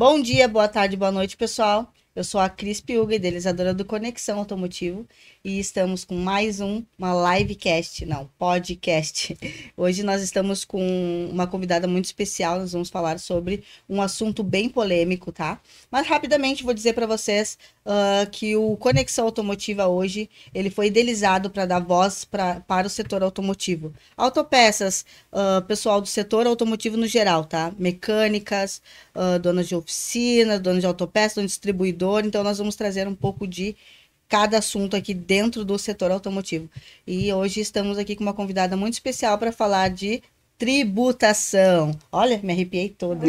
Bom dia, boa tarde, boa noite, pessoal. Eu sou a Cris Piuga, idealizadora do Conexão Automotivo, e estamos com mais uma livecast, não, podcast. Hoje nós estamos com uma convidada muito especial, nós vamos falar sobre um assunto bem polêmico, tá? Mas rapidamente vou dizer para vocês que o Conexão Automotiva hoje, ele foi idealizado para dar voz para o setor automotivo. Autopeças, pessoal do setor automotivo no geral, tá? Mecânicas, donas de oficina, donas de autopeças, donas de distribuidor. Então, nós vamos trazer um pouco de cada assunto aqui dentro do setor automotivo. E hoje estamos aqui com uma convidada muito especial para falar de tributação. Olha, me arrepiei toda.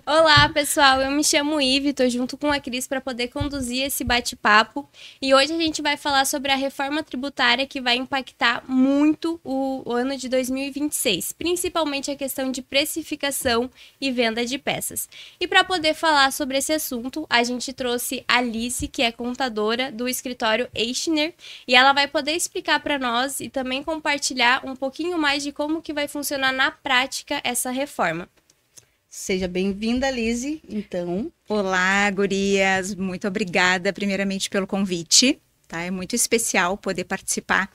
Olá, pessoal. Eu me chamo Ive, tô junto com a Cris para poder conduzir esse bate-papo. E hoje a gente vai falar sobre a reforma tributária que vai impactar muito o ano de 2026, principalmente a questão de precificação e venda de peças. E para poder falar sobre esse assunto, a gente trouxe a Alice, que é contadora do escritório Eichner, e ela vai poder explicar para nós e também compartilhar um pouquinho mais de como que vai funcionar na prática essa reforma. Seja bem-vinda, Lise, então. Olá, gurias, muito obrigada primeiramente pelo convite, tá? É muito especial poder participar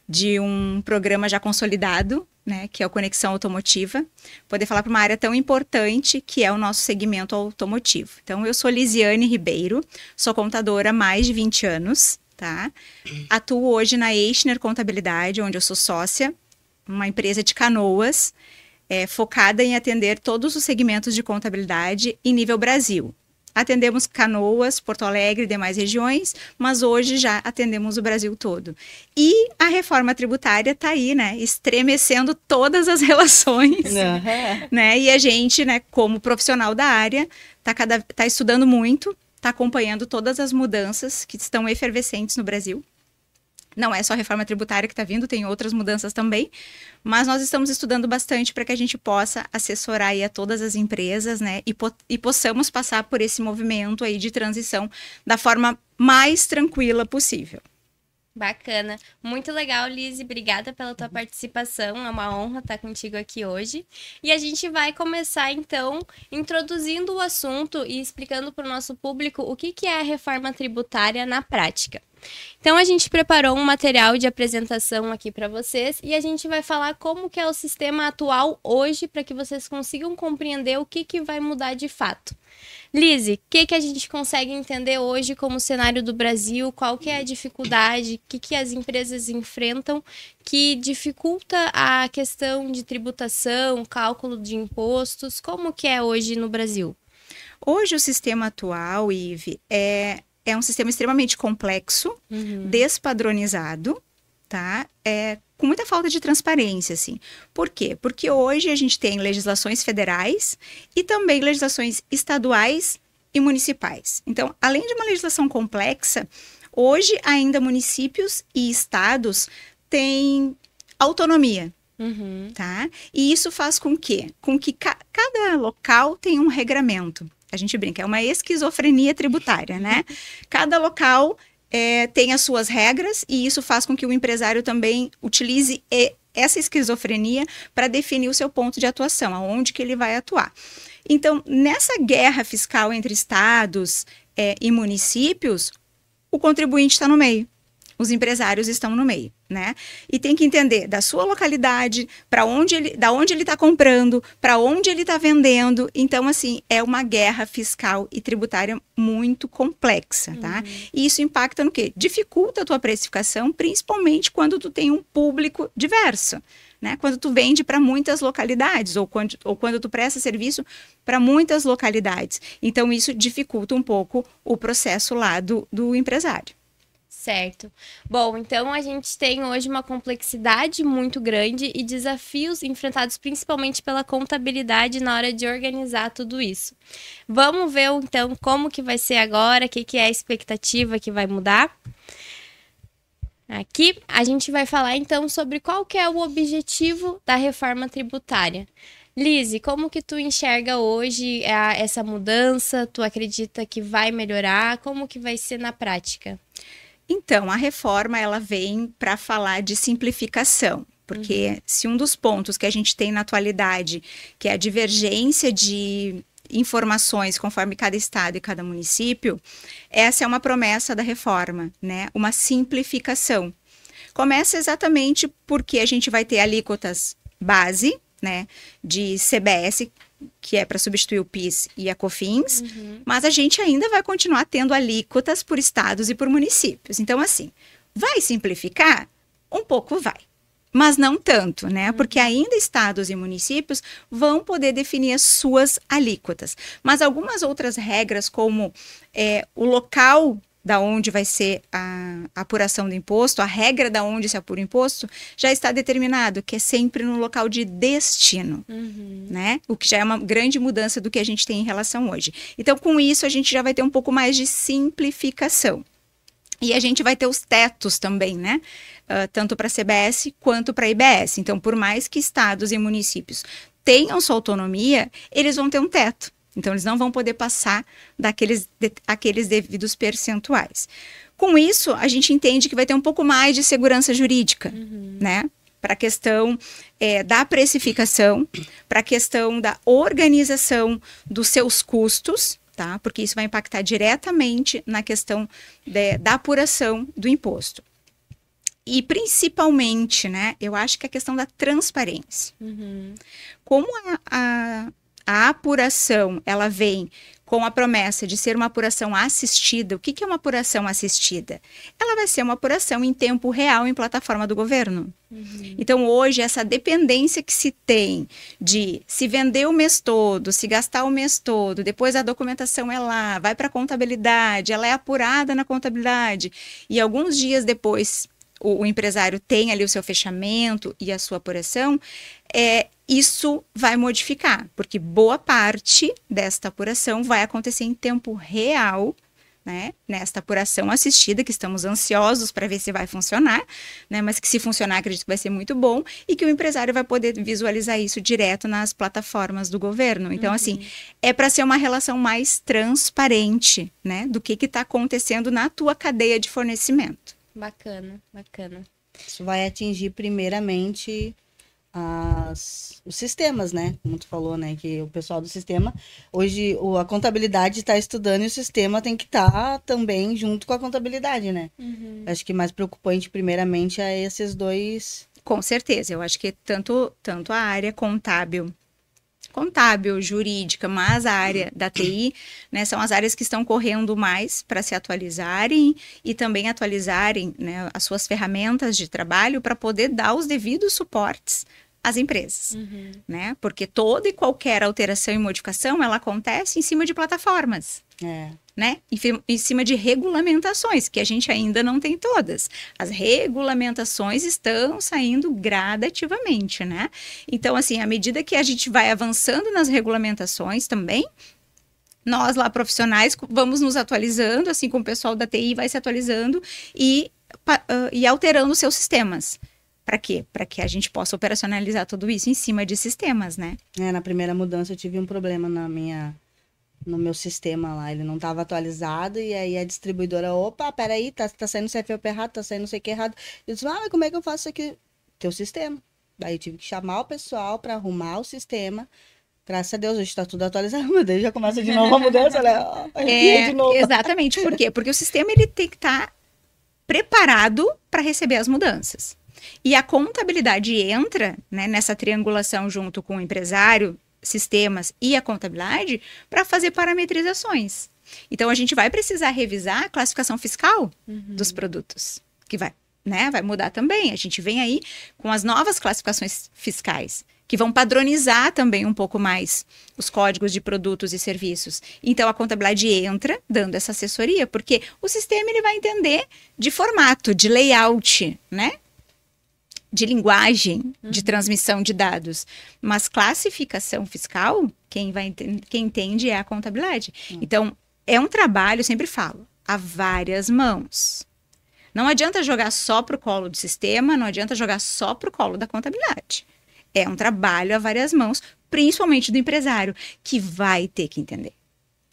de um programa já consolidado, né, que é o Conexão Automotiva, poder falar para uma área tão importante que é o nosso segmento automotivo. Então, eu sou Lisiane Ribeiro, sou contadora há mais de 20 anos, tá? Atuo hoje na Eichner Contabilidade, onde eu sou sócia, uma empresa de Canoas, focada em atender todos os segmentos de contabilidade em nível Brasil. Atendemos Canoas, Porto Alegre e demais regiões, mas hoje já atendemos o Brasil todo. E a reforma tributária está aí, né, estremecendo todas as relações, né, e a gente, né, como profissional da área, tá estudando muito, está acompanhando todas as mudanças que estão efervescentes no Brasil. Não é só a reforma tributária que está vindo, tem outras mudanças também, mas nós estamos estudando bastante para que a gente possa assessorar aí a todas as empresas, né, e possamos passar por esse movimento aí de transição da forma mais tranquila possível. Bacana. Muito legal, Lise. Obrigada pela tua participação. É uma honra estar contigo aqui hoje. E a gente vai começar, então, introduzindo o assunto e explicando para o nosso público o que é a reforma tributária na prática. Então, a gente preparou um material de apresentação aqui para vocês e a gente vai falar como que é o sistema atual hoje para que vocês consigam compreender o que vai mudar de fato. Lise, o que a gente consegue entender hoje como cenário do Brasil? Qual que é a dificuldade? O que as empresas enfrentam que dificulta a questão de tributação, cálculo de impostos? Como que é hoje no Brasil? Hoje o sistema atual, Ive, é um sistema extremamente complexo, despadronizado, tá? Com muita falta de transparência, assim. Por quê? Porque hoje a gente tem legislações federais e também legislações estaduais e municipais. Então, além de uma legislação complexa, hoje ainda municípios e estados têm autonomia, tá? E isso faz com que cada local tenha um regramento. A gente brinca, é uma esquizofrenia tributária, né? Cada local tem as suas regras e isso faz com que o empresário também utilize essa esquizofrenia para definir o seu ponto de atuação, aonde que ele vai atuar. Então, nessa guerra fiscal entre estados e municípios, o contribuinte está no meio. Os empresários estão no meio, né? E tem que entender da sua localidade, da onde ele está comprando, para onde ele está vendendo. Então, assim, é uma guerra fiscal e tributária muito complexa, tá? E isso impacta no quê? Dificulta a tua precificação, principalmente quando tu tem um público diverso, né? Quando tu vende para muitas localidades ou quando tu presta serviço para muitas localidades. Então, isso dificulta um pouco o processo lá do empresário. Certo. Bom, então a gente tem hoje uma complexidade muito grande e desafios enfrentados principalmente pela contabilidade na hora de organizar tudo isso. Vamos ver, então, como que vai ser agora, o que é a expectativa que vai mudar. Aqui a gente vai falar, então, sobre qual que é o objetivo da reforma tributária. Lise, como que tu enxerga hoje essa mudança? Tu acredita que vai melhorar? Como que vai ser na prática? Então, a reforma, ela vem para falar de simplificação, porque se um dos pontos que a gente tem na atualidade, que é a divergência de informações conforme cada estado e cada município, essa é uma promessa da reforma, né? Uma simplificação. Começa exatamente porque a gente vai ter alíquotas base, né, de CBS, que é para substituir o PIS e a COFINS, mas a gente ainda vai continuar tendo alíquotas por estados e por municípios. Então, assim, vai simplificar? Um pouco vai. Mas não tanto, né? Porque ainda estados e municípios vão poder definir as suas alíquotas. Mas algumas outras regras, como o local da onde vai ser a apuração do imposto, a regra da onde se apura o imposto, já está determinado, que é sempre no local de destino, né? O que já é uma grande mudança do que a gente tem em relação hoje. Então, com isso, a gente já vai ter um pouco mais de simplificação. E a gente vai ter os tetos também, né? Tanto para a CBS quanto para a IBS. Então, por mais que estados e municípios tenham sua autonomia, eles vão ter um teto. Então, eles não vão poder passar aqueles devidos percentuais. Com isso, a gente entende que vai ter um pouco mais de segurança jurídica, né? Para a questão da precificação, para a questão da organização dos seus custos, tá? Porque isso vai impactar diretamente na questão da apuração do imposto. E, principalmente, né? Eu acho que a questão da transparência. Como a apuração, ela vem com a promessa de ser uma apuração assistida. O que é uma apuração assistida? Ela vai ser uma apuração em tempo real em plataforma do governo. Então, hoje, essa dependência que se tem de se vender o mês todo, se gastar o mês todo, depois a documentação é lá, vai para a contabilidade, ela é apurada na contabilidade, e alguns dias depois o empresário tem ali o seu fechamento e a sua apuração, isso vai modificar, porque boa parte desta apuração vai acontecer em tempo real, né? Nesta apuração assistida, que estamos ansiosos para ver se vai funcionar, né? Mas que se funcionar, acredito que vai ser muito bom, e que o empresário vai poder visualizar isso direto nas plataformas do governo. Então, assim, é para ser uma relação mais transparente, né? Do que está acontecendo na tua cadeia de fornecimento. Bacana, bacana. Isso vai atingir primeiramente os sistemas, né? Como tu falou, né? Que o pessoal do sistema, hoje a contabilidade está estudando e o sistema tem que estar também junto com a contabilidade, né? Acho que mais preocupante primeiramente é esses dois. Com certeza, eu acho que tanto a área contábil, jurídica, mas a área da TI, né, são as áreas que estão correndo mais para se atualizarem e também atualizarem, né, as suas ferramentas de trabalho para poder dar os devidos suportes às empresas, né? Porque toda e qualquer alteração e modificação, ela acontece em cima de plataformas. Né? Em cima de regulamentações, que a gente ainda não tem todas. As regulamentações estão saindo gradativamente, né? Então, assim, à medida que a gente vai avançando nas regulamentações também, nós lá profissionais vamos nos atualizando, assim como o pessoal da TI vai se atualizando e alterando seus sistemas. Para quê? Para que a gente possa operacionalizar tudo isso em cima de sistemas, né? Na primeira mudança eu tive um problema no meu sistema lá, ele não estava atualizado, e aí a distribuidora, opa, peraí, tá saindo CFOP errado, tá saindo não sei o que errado. Eu disse, mas como é que eu faço isso aqui? Teu sistema. Daí eu tive que chamar o pessoal para arrumar o sistema. Graças a Deus, hoje está tudo atualizado, meu Deus, já começa de novo a mudança, né? De novo. Exatamente, por quê? Porque o sistema ele tem que estar preparado para receber as mudanças. E a contabilidade entra, né, nessa triangulação junto com o empresário, sistemas e a contabilidade para fazer parametrizações. Então, a gente vai precisar revisar a classificação fiscal dos produtos, que vai mudar também. A gente vem aí com as novas classificações fiscais, que vão padronizar também um pouco mais os códigos de produtos e serviços. Então, a contabilidade entra dando essa assessoria, porque o sistema ele vai entender de formato, de layout, né? De linguagem, de transmissão de dados. Mas classificação fiscal, quem entende é a contabilidade. Então, é um trabalho, eu sempre falo, a várias mãos. Não adianta jogar só para o colo do sistema, não adianta jogar só para o colo da contabilidade. É um trabalho a várias mãos, principalmente do empresário, que vai ter que entender.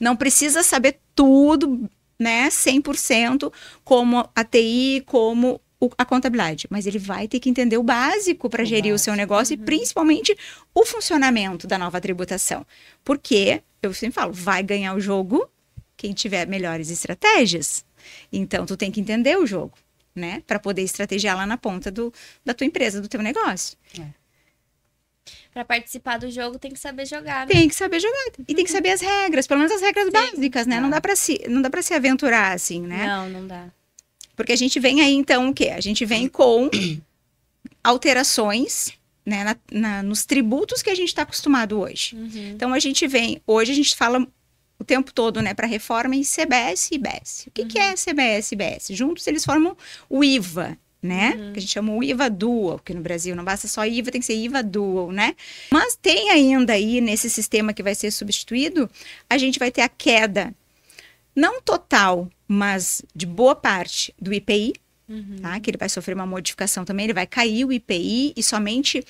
Não precisa saber tudo, né, 100%, como a TI, como a contabilidade, mas ele vai ter que entender o básico para gerir o seu negócio e principalmente o funcionamento da nova tributação. Porque, eu sempre falo, vai ganhar o jogo quem tiver melhores estratégias. Então, tu tem que entender o jogo, né? Para poder estrategiar lá na ponta da tua empresa, do teu negócio. Para participar do jogo tem que saber jogar, né? Tem que saber jogar. E tem que saber as regras, pelo menos as regras básicas, né? Não dá para se aventurar assim, né? Não dá. Porque a gente vem aí, então, o quê? A gente vem com alterações, né, nos tributos que a gente está acostumado hoje. Então, hoje a gente fala o tempo todo, né, para reforma em CBS e IBS. O que é CBS e IBS? Juntos eles formam o IVA, né? Que a gente chama o IVA Dual, porque no Brasil não basta só IVA, tem que ser IVA Dual, né? Mas tem ainda aí, nesse sistema que vai ser substituído, a gente vai ter a queda, não total, mas de boa parte do IPI, tá? Que ele vai sofrer uma modificação também, ele vai cair o IPI e somente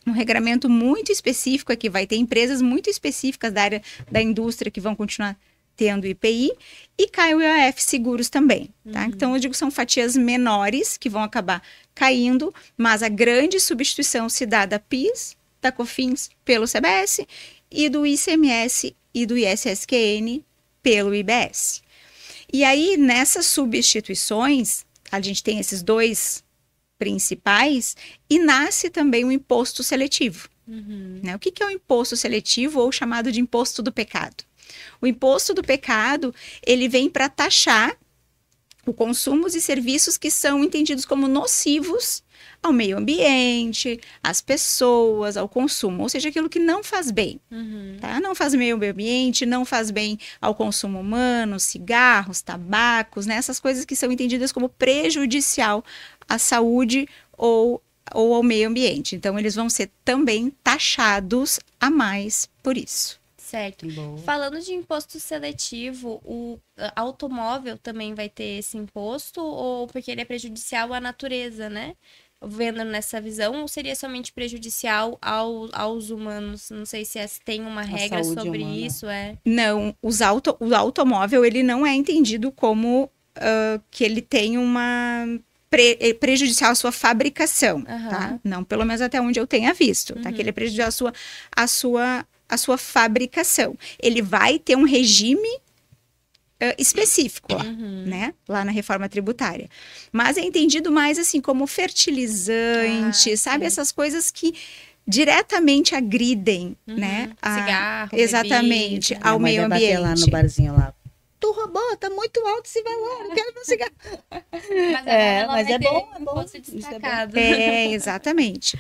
um regramento muito específico aqui, vai ter empresas muito específicas da área da indústria que vão continuar tendo IPI, e cai o IOF Seguros também, tá? Então, eu digo que são fatias menores que vão acabar caindo, mas a grande substituição se dá da PIS, da COFINS pelo CBS e do ICMS e do ISSQN pelo IBS. E aí, nessas substituições, a gente tem esses dois principais e nasce também o imposto seletivo. Né? O que é o imposto seletivo ou chamado de imposto do pecado? O imposto do pecado, ele vem para taxar os consumos e serviços que são entendidos como nocivos ao meio ambiente, às pessoas, ao consumo, ou seja, aquilo que não faz bem, tá? Não faz bem ao meio ambiente, não faz bem ao consumo humano, cigarros, tabacos, né? Essas coisas que são entendidas como prejudicial à saúde ou ao meio ambiente. Então, eles vão ser também taxados a mais por isso. Certo. Falando de imposto seletivo, o automóvel também vai ter esse imposto, ou porque ele é prejudicial à natureza, né? Vendo nessa visão, ou seria somente prejudicial aos humanos? Não sei se tem uma regra sobre humana. Isso. Não, o automóvel, ele não é entendido como que ele tem uma prejudicial à sua fabricação, tá? Não, pelo menos até onde eu tenha visto, tá? Que ele é prejudicial à sua fabricação. Ele vai ter um regime específico lá, né? Lá na reforma tributária. Mas é entendido mais assim como fertilizante, sabe? Essas coisas que diretamente agridem, né? Cigarro, exatamente, bebida. Ao meio ambiente. Bater lá no barzinho lá. Tu roubou, tá muito alto esse valor, não quero meu cigarro. Mas é bom. Imposto destacado. Exatamente.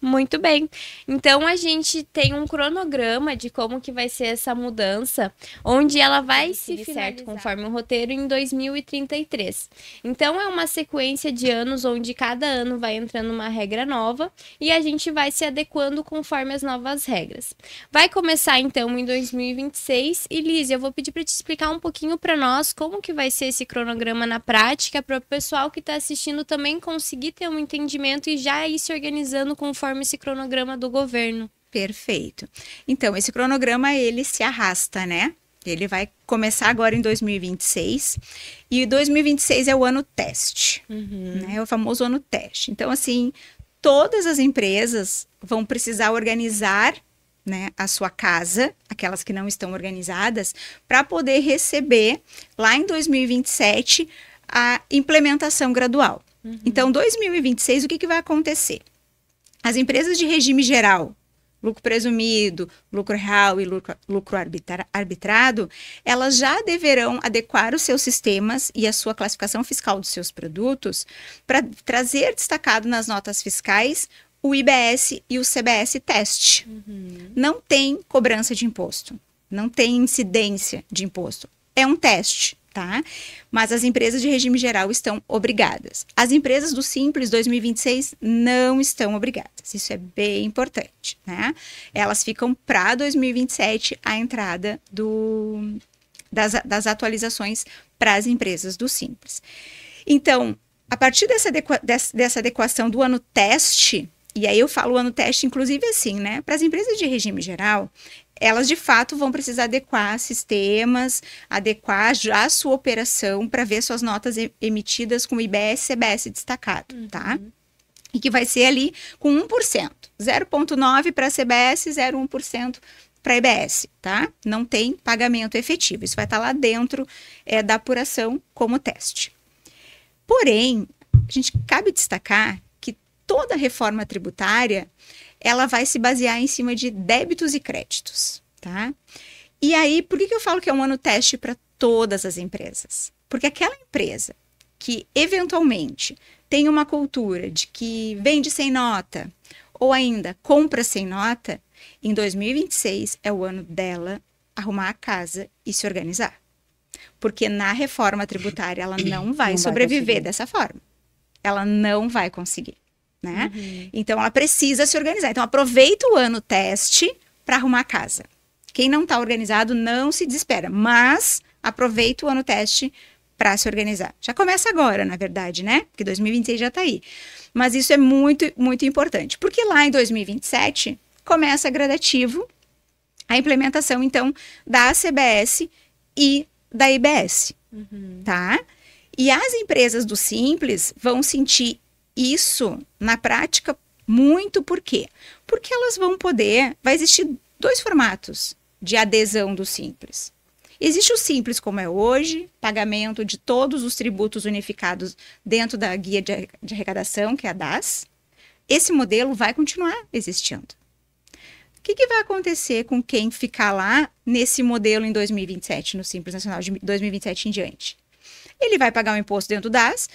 Muito bem. Então, a gente tem um cronograma de como que vai ser essa mudança, onde ela vai se finalizar, conforme o roteiro, em 2033. Então, é uma sequência de anos onde cada ano vai entrando uma regra nova e a gente vai se adequando conforme as novas regras. Vai começar, então, em 2026. E, Liz, eu vou pedir para te explicar um pouquinho para nós como que vai ser esse cronograma na prática, para o pessoal que está assistindo também conseguir ter um entendimento e já ir se organizando conforme esse cronograma do governo. Perfeito. Então, esse cronograma, ele se arrasta, né? Ele vai começar agora em 2026. E 2026 é o ano teste, né? É o famoso ano teste. Então, assim, todas as empresas vão precisar organizar, né, a sua casa, aquelas que não estão organizadas, para poder receber, lá em 2027, a implementação gradual. Então, 2026, o que vai acontecer? As empresas de regime geral, lucro presumido, lucro real e lucro arbitrado, elas já deverão adequar os seus sistemas e a sua classificação fiscal dos seus produtos para trazer destacado nas notas fiscais o IBS e o CBS teste. Não tem cobrança de imposto, não tem incidência de imposto. É um teste, tá? Mas as empresas de regime geral estão obrigadas. As empresas do Simples 2026 não estão obrigadas. Isso é bem importante, né? Elas ficam para 2027 a entrada das atualizações para as empresas do Simples. Então, a partir dessa adequação do ano teste, E aí eu falo o ano teste, inclusive assim, né? Para as empresas de regime geral, elas de fato vão precisar adequar sistemas, adequar já a sua operação para ver suas notas emitidas com IBS e CBS destacado, tá? E que vai ser ali com 1%. 0,9% para CBS, 0,1% para IBS, tá? Não tem pagamento efetivo. Isso vai estar lá dentro da apuração como teste. Porém, a gente cabe destacar que toda reforma tributária, ela vai se basear em cima de débitos e créditos, tá? E aí, por que eu falo que é um ano teste para todas as empresas? Porque aquela empresa que, eventualmente, tem uma cultura de que vende sem nota ou ainda compra sem nota, em 2026 é o ano dela arrumar a casa e se organizar. Porque na reforma tributária ela não vai sobreviver dessa forma. Ela não vai conseguir, né? Então ela precisa se organizar. Então aproveita o ano teste para arrumar a casa. Quem não está organizado não se desespera, mas aproveita o ano teste para se organizar. Já começa agora, na verdade, né? Porque 2026 já está aí. Mas isso é muito, muito importante. Porque lá em 2027 começa gradativo a implementação, então, da ACBS e da IBS, tá? E as empresas do Simples vão sentir isso na prática muito, por quê? Porque elas vão poder, vai existir 2 formatos de adesão do Simples. Existe o Simples como é hoje, pagamento de todos os tributos unificados dentro da guia de arrecadação, que é a DAS. Esse modelo vai continuar existindo. O que vai acontecer com quem ficar lá nesse modelo em 2027, no Simples Nacional de 2027 em diante? Ele vai pagar o imposto dentro do DAS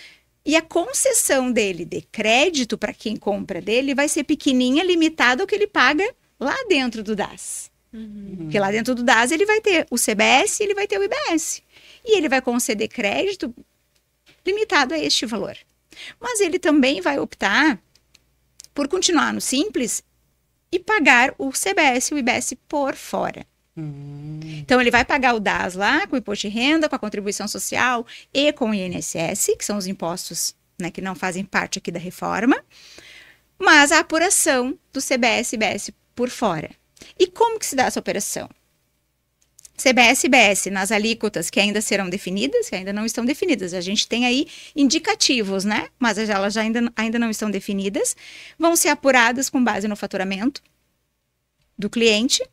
e a concessão dele de crédito para quem compra dele vai ser pequenininha, limitada ao que ele paga lá dentro do DAS. Porque lá dentro do DAS ele vai ter o CBS e ele vai ter o IBS. E ele vai conceder crédito limitado a este valor. Mas ele também vai optar por continuar no Simples e pagar o CBS e o IBS por fora. Então, ele vai pagar o DAS lá com o imposto de renda, com a contribuição social e com o INSS, que são os impostos, né, que não fazem parte aqui da reforma, mas a apuração do CBS e IBS por fora. E como que se dá essa operação? CBS e IBS nas alíquotas que ainda serão definidas, que ainda não estão definidas. A gente tem aí indicativos, né? Mas elas ainda não estão definidas. Vão ser apuradas com base no faturamento do cliente.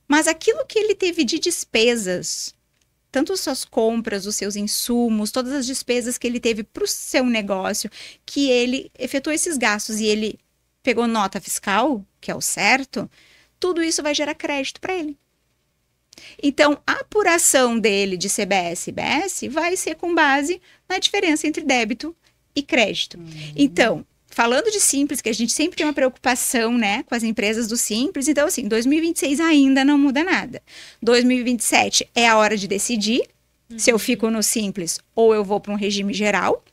Mas aquilo que ele teve de despesas, tanto as suas compras, os seus insumos, todas as despesas que ele teve para o seu negócio, que ele efetuou esses gastos e ele pegou nota fiscal, que é o certo, tudo isso vai gerar crédito para ele. Então, a apuração dele de CBS e IBS vai ser com base na diferença entre débito e crédito. Então, falando de Simples, que a gente sempre tem uma preocupação, né, com as empresas do Simples, então, assim, 2026 ainda não muda nada. 2027 é a hora de decidir se eu fico no Simples ou eu vou para um regime geral.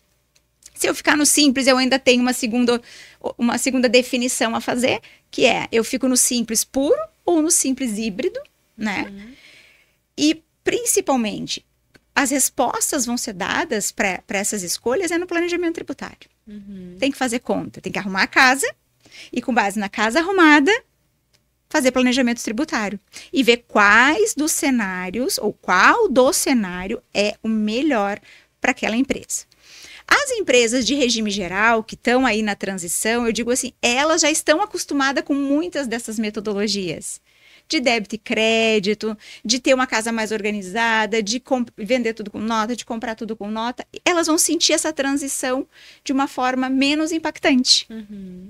Se eu ficar no Simples, eu ainda tenho uma segunda definição a fazer, que é, eu fico no Simples puro ou no Simples híbrido, né? E, principalmente, as respostas vão ser dadas para essas escolhas no planejamento tributário. Tem que fazer conta, tem que arrumar a casa e, com base na casa arrumada, fazer planejamento tributário e ver quais dos cenários ou qual do cenário é o melhor para aquela empresa. As empresas de regime geral que estão aí na transição, eu digo assim, elas já estão acostumadas com muitas dessas metodologias. De débito e crédito, de ter uma casa mais organizada, de vender tudo com nota, de comprar tudo com nota. Elas vão sentir essa transição de uma forma menos impactante,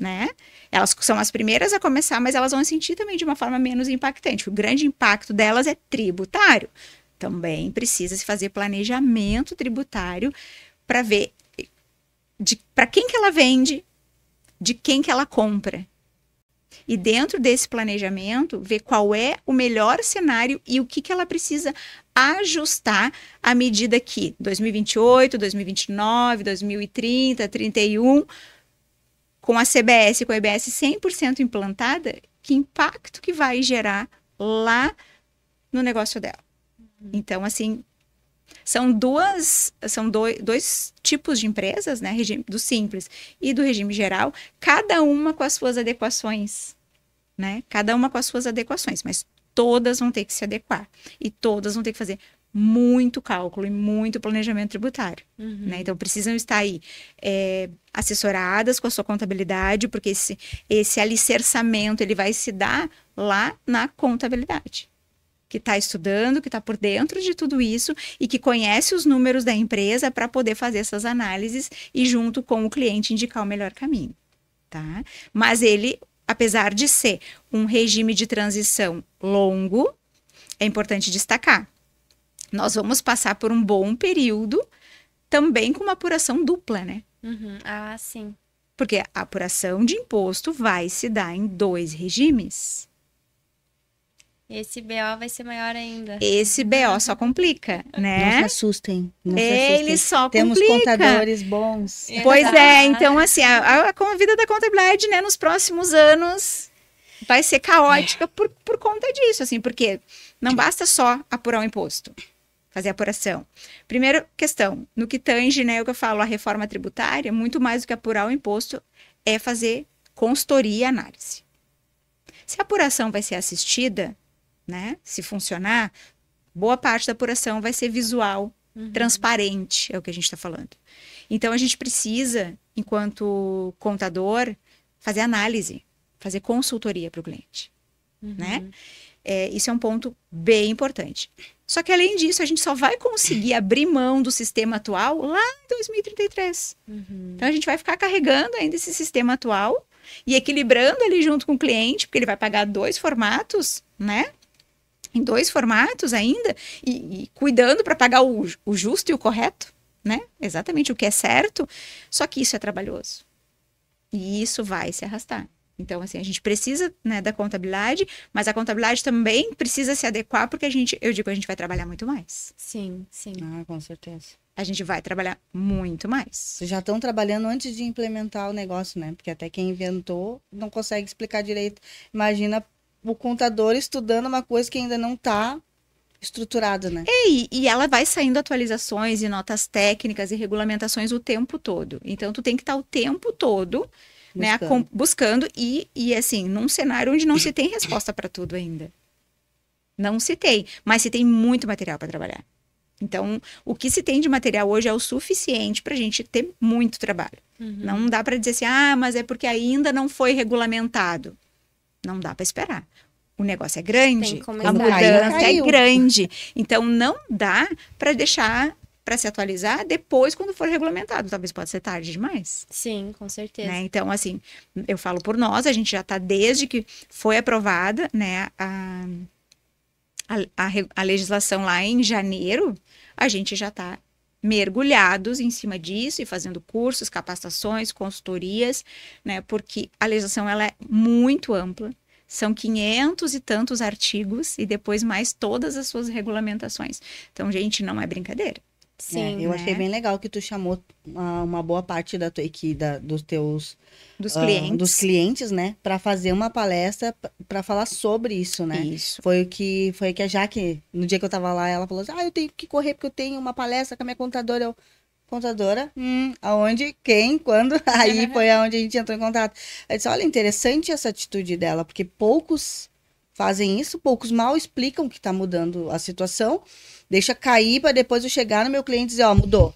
né? Elas são as primeiras a começar, mas elas vão sentir também de uma forma menos impactante. O grande impacto delas é tributário. Também precisa se fazer planejamento tributário para ver para quem que ela vende, de quem que ela compra. E dentro desse planejamento, ver qual é o melhor cenário e o que ela precisa ajustar à medida que 2028, 2029, 2030, 2031, com a CBS e com a IBS 100% implantada, que impacto que vai gerar lá no negócio dela. Então, assim, São dois tipos de empresas, né? Regime do Simples e do regime geral, cada uma com as suas adequações, né? Cada uma com as suas adequações, mas todas vão ter que se adequar e todas vão ter que fazer muito cálculo e muito planejamento tributário, né? Então, precisam estar aí assessoradas com a sua contabilidade, porque esse alicerçamento, ele vai se dar lá na contabilidade, que está estudando, que está por dentro de tudo isso e que conhece os números da empresa para poder fazer essas análises e, junto com o cliente, indicar o melhor caminho, tá? Mas ele, apesar de ser um regime de transição longo, é importante destacar, nós vamos passar por um bom período também com uma apuração dupla, né? Ah, sim. Porque a apuração de imposto vai se dar em 2 regimes. Esse BO vai ser maior ainda. Esse BO só complica, né? Não se assustem. Não se Ele assustem. só Temos complica. contadores bons. Pois é, então assim, a vida da contabilidade, né, nos próximos anos vai ser caótica por conta disso, assim, porque não basta só apurar o imposto, fazer a apuração. Primeira questão, no que tange, né, o que eu falo, a reforma tributária, muito mais do que apurar o imposto, é fazer consultoria e análise. Se a apuração vai ser assistida, né, se funcionar, boa parte da apuração vai ser visual, transparente, é o que a gente está falando. Então, a gente precisa, enquanto contador, fazer análise, fazer consultoria para o cliente, né? Isso é um ponto bem importante. Só que, além disso, a gente só vai conseguir abrir mão do sistema atual lá em 2033. Então, a gente vai ficar carregando ainda esse sistema atual e equilibrando ali junto com o cliente, porque ele vai pagar 2 formatos, né? Em 2 formatos ainda, e cuidando para pagar o justo e o correto, né? Exatamente o que é certo, só que isso é trabalhoso. E isso vai se arrastar. Então, assim, a gente precisa, né, da contabilidade, mas a contabilidade também precisa se adequar, porque a gente vai trabalhar muito mais. Sim, sim. Ah, com certeza. A gente vai trabalhar muito mais. Vocês já estão trabalhando antes de implementar o negócio, né? Porque até quem inventou não consegue explicar direito. Imagina o contador estudando uma coisa que ainda não está estruturada, né? E ela vai saindo atualizações e notas técnicas e regulamentações o tempo todo. Então, tu tem que estar o tempo todo, né, buscando e assim, num cenário onde não se tem resposta para tudo ainda. Não se tem, mas se tem muito material para trabalhar. Então, o que se tem de material hoje é o suficiente para a gente ter muito trabalho. Não dá para dizer assim, mas é porque ainda não foi regulamentado. Não dá para esperar. O negócio é grande, a mudança é grande. Então, não dá para deixar para se atualizar depois, quando for regulamentado. Talvez pode ser tarde demais. Sim, com certeza. Né? Então, assim, eu falo por nós, a gente já está desde que foi aprovada, né, a legislação lá em janeiro, a gente já está mergulhados em cima disso e fazendo cursos, capacitações, consultorias, né, porque a legislação ela é muito ampla. São 500 e tantos artigos e depois mais todas as suas regulamentações. Então, gente, não é brincadeira. Sim, eu achei bem legal que tu chamou uma boa parte da tua equipe, dos teus dos clientes, né, para fazer uma palestra para falar sobre isso, né? Isso. Foi que a Jaque, no dia que eu tava lá, ela falou assim: eu tenho que correr porque eu tenho uma palestra com a minha contadora. Contadora? Aonde? Quem? Quando? Aí foi aonde a gente entrou em contato. Eu disse, olha, interessante essa atitude dela, porque poucos fazem isso, poucos mal explicam que está mudando a situação, deixa cair para depois eu chegar no meu cliente e dizer, mudou,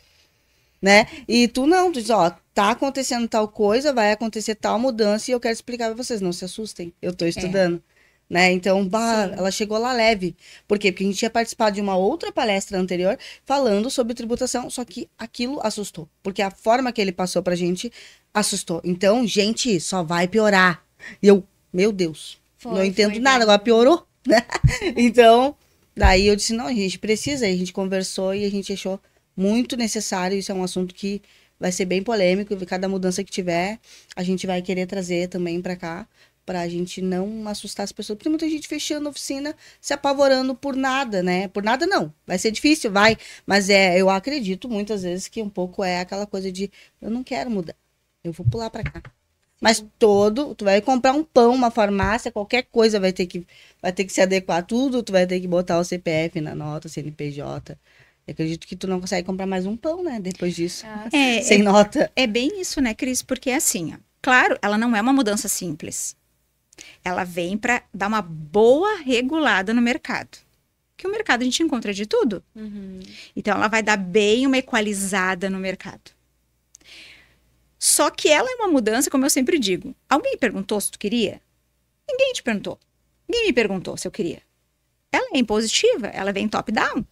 né? E tu não, tu diz, tá acontecendo tal coisa, vai acontecer tal mudança e eu quero explicar para vocês, não se assustem, eu estou estudando. Né? Então, ela chegou lá leve. Por quê? Porque a gente tinha participado de uma outra palestra anterior falando sobre tributação, só que aquilo assustou. Porque a forma que ele passou pra gente assustou. Então, gente, só vai piorar. E eu, meu Deus, não entendo nada, agora piorou. Né? Então, daí eu disse, não, a gente precisa. Aí a gente conversou e a gente achou muito necessário. Isso é um assunto que vai ser bem polêmico. E cada mudança que tiver, a gente vai querer trazer também pra cá. Pra gente não assustar as pessoas. Porque tem muita gente fechando a oficina, se apavorando por nada, né? Por nada não. Vai ser difícil, vai. Mas eu acredito muitas vezes que um pouco é aquela coisa de, eu não quero mudar. Eu vou pular pra cá. Sim. Mas tu vai comprar um pão, uma farmácia, qualquer coisa vai ter que se adequar tudo. Tu vai ter que botar o CPF na nota, CNPJ. Eu acredito que tu não consegue comprar mais um pão, né? Depois disso. É, Sem nota. É bem isso, né, Cris? Porque é assim, ó, claro, ela não é uma mudança simples. Ela vem para dar uma boa regulada no mercado. Que o mercado a gente encontra de tudo. Então, ela vai dar bem uma equalizada no mercado. Só que ela é uma mudança, como eu sempre digo. Alguém perguntou se tu queria? Ninguém te perguntou. Ninguém me perguntou se eu queria. Ela é impositiva, ela vem top-down.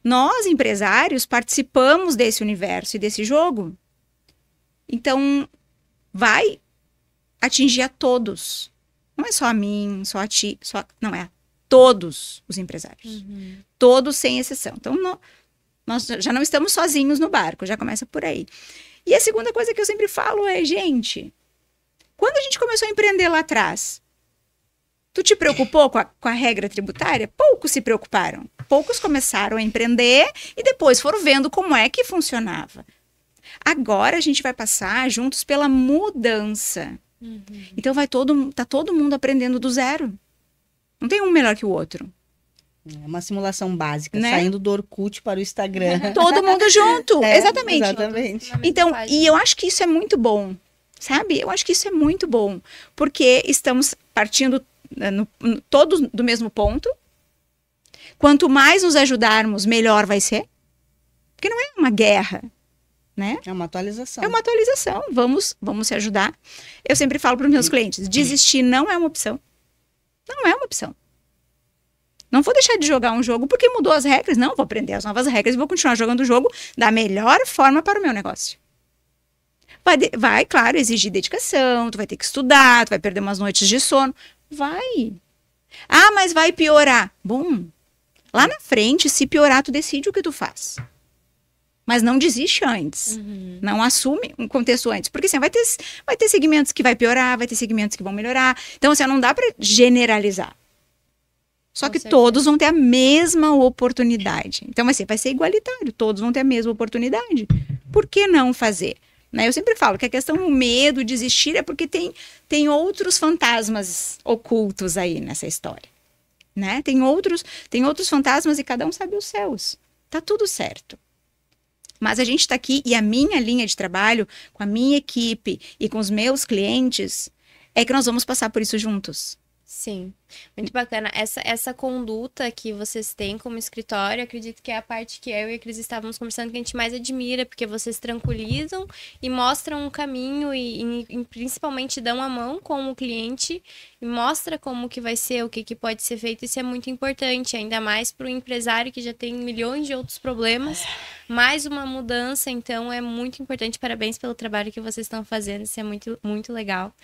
Nós, empresários, participamos desse universo e desse jogo. Então, vai atingir a todos. Não é só a mim, só a ti, não, é a todos os empresários. Todos, sem exceção. Então, nós já não estamos sozinhos no barco, já começa por aí. E a segunda coisa que eu sempre falo é, gente, quando a gente começou a empreender lá atrás, tu te preocupou com a regra tributária? Poucos se preocuparam. Poucos começaram a empreender e depois foram vendo como é que funcionava. Agora a gente vai passar juntos pela mudança. Então tá todo mundo aprendendo do zero. Não tem um melhor que o outro. É uma simulação básica, Né? saindo do Orkut para o Instagram. Todo mundo junto. É, Exatamente. Exatamente. Então, e eu acho que isso é muito bom. Sabe? Eu acho que isso é muito bom. Porque estamos partindo todos do mesmo ponto. Quanto mais nos ajudarmos, melhor vai ser. Porque não é uma guerra, né? É uma atualização. É uma atualização. Vamos se ajudar. Eu sempre falo para os meus clientes, desistir não é uma opção. Não é uma opção. Não vou deixar de jogar um jogo porque mudou as regras. Não, vou aprender as novas regras e vou continuar jogando o jogo da melhor forma para o meu negócio. Vai, claro, exigir dedicação, tu vai ter que estudar, tu vai perder umas noites de sono. Vai. Ah, mas vai piorar. Bom, lá na frente, se piorar, tu decide o que tu faz. Mas não desiste antes. Não assume um contexto antes. Porque assim, vai ter segmentos que vai piorar, vai ter segmentos que vão melhorar. Então, assim, não dá para generalizar. Só que todos vão ter a mesma oportunidade. Então, assim, vai ser igualitário. Todos vão ter a mesma oportunidade. Por que não fazer? Né? Eu sempre falo que a questão do medo, desistir, é porque tem outros fantasmas ocultos aí nessa história. Né? Tem outros fantasmas e cada um sabe os seus. Tá tudo certo. Mas a gente está aqui e a minha linha de trabalho, com a minha equipe e com os meus clientes, é que nós vamos passar por isso juntos. Sim, muito bacana. Essa conduta que vocês têm como escritório, acredito que é a parte que eu e a Cris estávamos conversando que a gente mais admira, porque vocês tranquilizam e mostram um caminho e principalmente dão a mão com o cliente e mostra como que vai ser, o que pode ser feito. Isso é muito importante, ainda mais para o empresário que já tem milhões de outros problemas. Mais uma mudança, então é muito importante. Parabéns pelo trabalho que vocês estão fazendo, isso é muito, muito legal.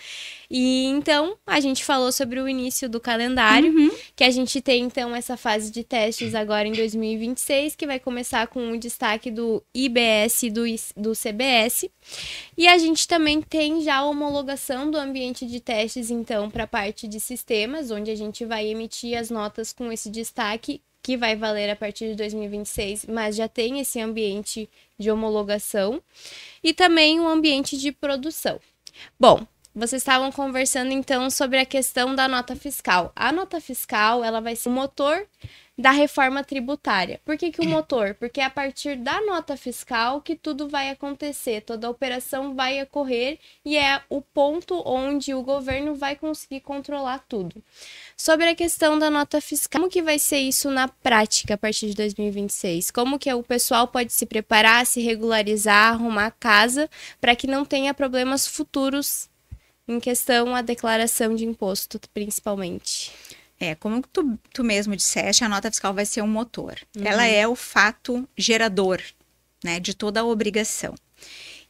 E então, a gente falou sobre o início do calendário, que a gente tem então essa fase de testes agora em 2026, que vai começar com o destaque do IBS e do CBS. E a gente também tem já a homologação do ambiente de testes, então, para a parte de sistemas, onde a gente vai emitir as notas com esse destaque, que vai valer a partir de 2026, mas já tem esse ambiente de homologação. E também o ambiente de produção. Bom, vocês estavam conversando, então, sobre a questão da nota fiscal. A nota fiscal, ela vai ser o motor da reforma tributária. Por que o motor? Porque é a partir da nota fiscal que tudo vai acontecer, toda a operação vai ocorrer e é o ponto onde o governo vai conseguir controlar tudo. Sobre a questão da nota fiscal, como que vai ser isso na prática a partir de 2026? Como que o pessoal pode se preparar, se regularizar, arrumar casa, para que não tenha problemas futuros em questão à declaração de imposto, principalmente? Como tu mesmo disseste, a nota fiscal vai ser um motor. Ela é o fato gerador, né, de toda a obrigação.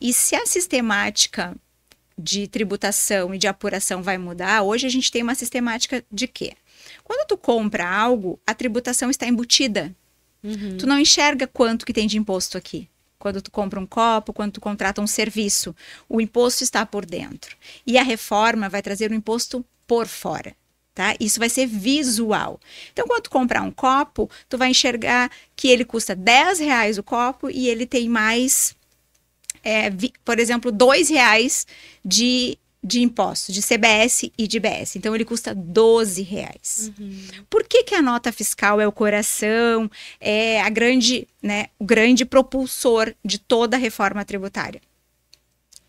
E se a sistemática de tributação e de apuração vai mudar, hoje a gente tem uma sistemática de quê? Quando tu compra algo, a tributação está embutida. Tu não enxerga quanto que tem de imposto aqui. Quando tu compra um copo, quando tu contrata um serviço, o imposto está por dentro. E a reforma vai trazer o imposto por fora. Tá? Isso vai ser visual. Então, quando tu comprar um copo, tu vai enxergar que ele custa R$10 o copo e ele tem mais, por exemplo, R$2 de de imposto, de CBS e de IBS. Então, ele custa R$12. Por que a nota fiscal é o coração, é a grande, né, o grande propulsor de toda a reforma tributária?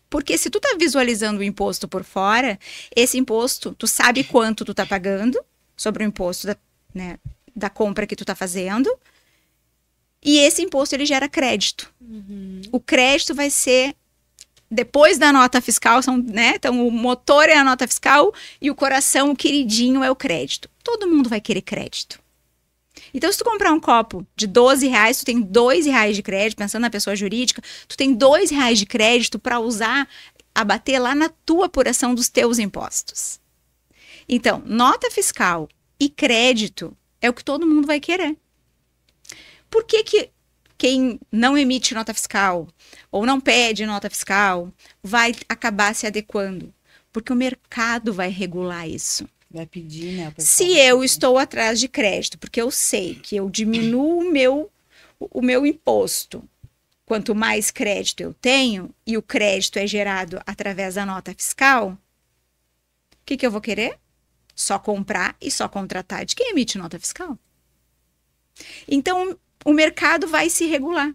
Porque se tu tá visualizando o imposto por fora, esse imposto, tu sabe quanto tu tá pagando sobre o imposto da compra que tu tá fazendo, e esse imposto, ele gera crédito. O crédito vai ser depois da nota fiscal, então o motor é a nota fiscal e o coração, o queridinho, é o crédito. Todo mundo vai querer crédito. Então, se tu comprar um copo de R$12, tu tem R$2 de crédito, pensando na pessoa jurídica, tu tem R$2 de crédito para usar, abater lá na tua apuração dos teus impostos. Então, nota fiscal e crédito é o que todo mundo vai querer. Por que quem não emite nota fiscal ou não pede nota fiscal vai acabar se adequando? Porque o mercado vai regular isso. Vai pedir, né? Se eu estou atrás de crédito, porque eu sei que eu diminuo o meu imposto, quanto mais crédito eu tenho, e o crédito é gerado através da nota fiscal, o que eu vou querer? Só comprar e só contratar de quem emite nota fiscal. Então, o mercado vai se regular.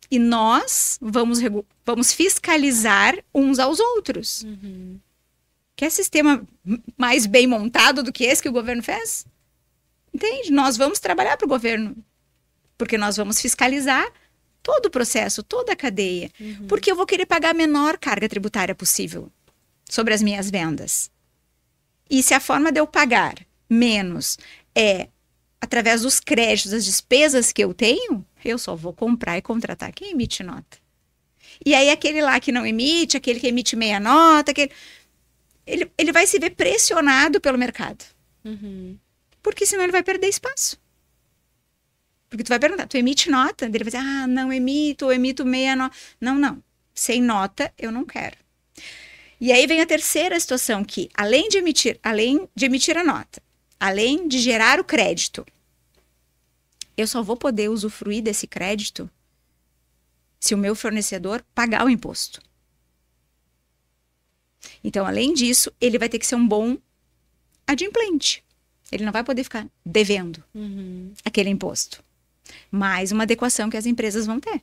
E nós vamos fiscalizar uns aos outros. Quer sistema mais bem montado do que esse que o governo fez? Entende? Nós vamos trabalhar para o governo. Porque nós vamos fiscalizar todo o processo, toda a cadeia. Porque eu vou querer pagar a menor carga tributária possível sobre as minhas vendas. E se a forma de eu pagar menos é através dos créditos, das despesas que eu tenho, eu só vou comprar e contratar quem emite nota. E aí aquele lá que não emite, aquele que emite meia nota, ele vai se ver pressionado pelo mercado. Porque senão ele vai perder espaço. Porque tu vai perguntar, tu emite nota? Ele vai dizer, não emito, eu emito meia nota. Não. Sem nota, eu não quero. E aí vem a terceira situação que, além de emitir a nota, além de gerar o crédito, eu só vou poder usufruir desse crédito se o meu fornecedor pagar o imposto. Então, além disso, ele vai ter que ser um bom adimplente. Ele não vai poder ficar devendo aquele imposto. Mais uma adequação que as empresas vão ter.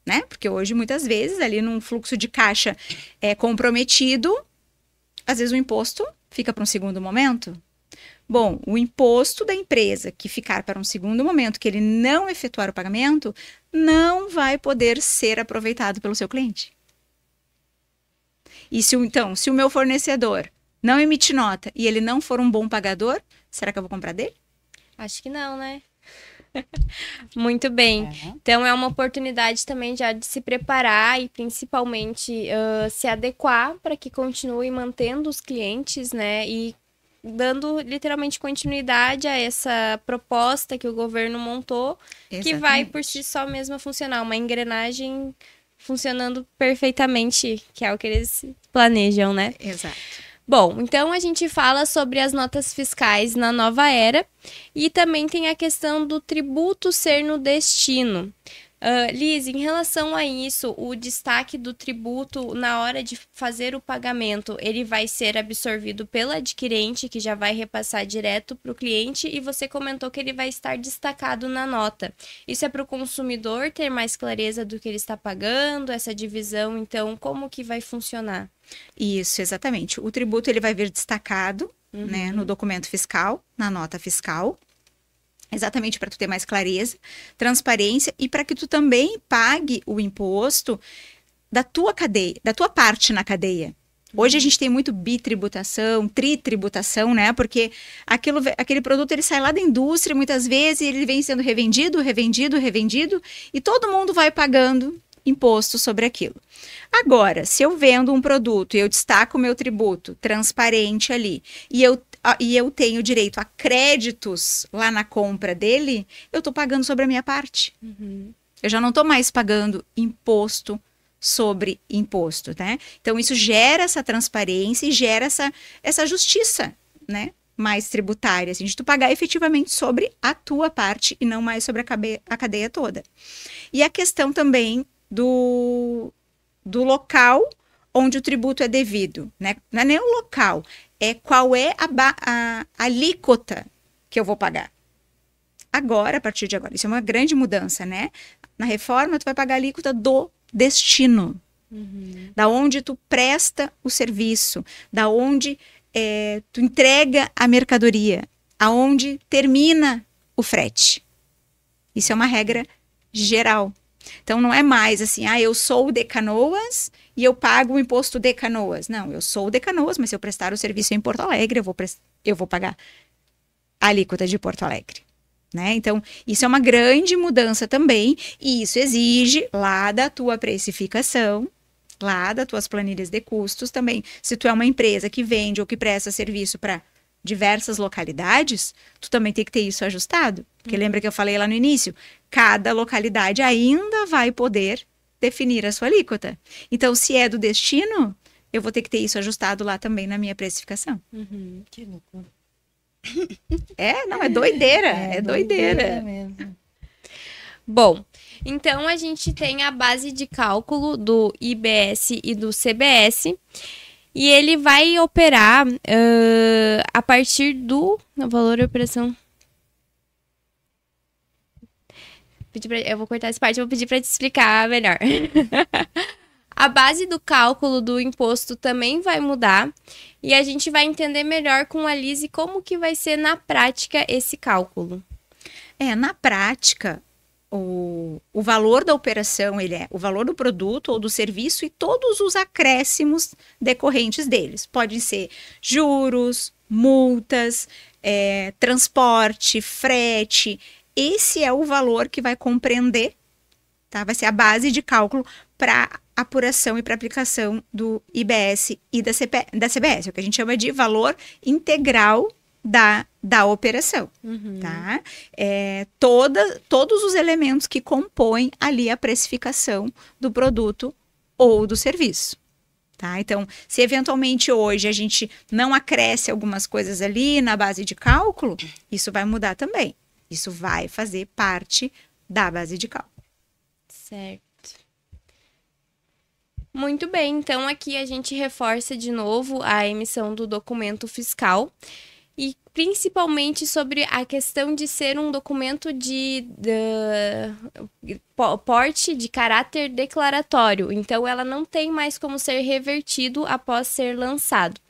Né? Porque hoje, muitas vezes, ali num fluxo de caixa comprometido, às vezes o imposto fica para um segundo momento. Bom, o imposto da empresa que ficar para um segundo momento, que ele não efetuar o pagamento, não vai poder ser aproveitado pelo seu cliente. E se o meu fornecedor não emite nota e ele não for um bom pagador, será que eu vou comprar dele? Acho que não, né? Muito bem. Então, é uma oportunidade também já de se preparar e principalmente se adequar para que continue mantendo os clientes, né? E dando literalmente continuidade a essa proposta que o governo montou, que vai por si só mesmo funcionar. Uma engrenagem funcionando perfeitamente, que é o que eles planejam, né? Exato. Bom, então a gente fala sobre as notas fiscais na nova era e também tem a questão do tributo ser no destino. Liz, em relação a isso, o destaque do tributo na hora de fazer o pagamento, ele vai ser absorvido pelo adquirente, que já vai repassar direto para o cliente, e você comentou que ele vai estar destacado na nota. Isso é para o consumidor ter mais clareza do que ele está pagando, essa divisão, então, como que vai funcionar? Isso, exatamente. O tributo ele vai vir destacado, né, no documento fiscal, na nota fiscal, exatamente para tu ter mais clareza, transparência e para que tu também pague o imposto da tua cadeia, da tua parte na cadeia. Hoje a gente tem muito bitributação, tritributação, né? Porque aquele produto ele sai lá da indústria, muitas vezes ele vem sendo revendido, e todo mundo vai pagando imposto sobre aquilo. Agora, se eu vendo um produto e eu destaco o meu tributo transparente ali, e eu tenho direito a créditos lá na compra dele, eu estou pagando sobre a minha parte. Eu já não estou mais pagando imposto sobre imposto, né? Então, isso gera essa transparência e gera essa justiça, né? Mais tributária, assim, de tu pagar efetivamente sobre a tua parte e não mais sobre a cadeia toda. E a questão também do local onde o tributo é devido, né? Não é nem o local, é qual é a alíquota que eu vou pagar. Agora, a partir de agora, isso é uma grande mudança, né? Na reforma, tu vai pagar a alíquota do destino, da onde tu presta o serviço, da onde tu entrega a mercadoria, aonde termina o frete. Isso é uma regra geral. Então, não é mais assim, eu sou de Canoas e eu pago o imposto de Canoas. Não, eu sou de Canoas, mas se eu prestar o serviço em Porto Alegre, eu vou pagar a alíquota de Porto Alegre. Né? Então, isso é uma grande mudança também, e isso exige lá da tua precificação, lá das tuas planilhas de custos também. Se tu é uma empresa que vende ou que presta serviço para diversas localidades, tu também tem que ter isso ajustado. Porque lembra que eu falei lá no início? Cada localidade ainda vai poder definir a sua alíquota. Então, se é do destino, eu vou ter que ter isso ajustado lá também na minha precificação. Que loucura. Não, é doideira. É doideira mesmo. Bom, então a gente tem a base de cálculo do IBS e do CBS. E ele vai operar a partir do valor de operação. Eu vou cortar essa parte, vou pedir para te explicar melhor. A base do cálculo do imposto também vai mudar. E a gente vai entender melhor com a Lise como que vai ser na prática esse cálculo. Na prática, o valor da operação, ele é o valor do produto ou do serviço e todos os acréscimos decorrentes deles. Podem ser juros, multas, transporte, frete. Esse é o valor que vai compreender, tá? Vai ser a base de cálculo para apuração e para aplicação do IBS e da CBS, o que a gente chama de valor integral da operação, tá? Todos os elementos que compõem ali a precificação do produto ou do serviço, tá? Então, se eventualmente hoje a gente não acresce algumas coisas ali na base de cálculo, isso vai mudar também. Isso vai fazer parte da base de cálculo. Certo. Muito bem, então aqui a gente reforça de novo a emissão do documento fiscal. E principalmente sobre a questão de ser um documento de porte de caráter declaratório. Então, ela não tem mais como ser revertido após ser lançado.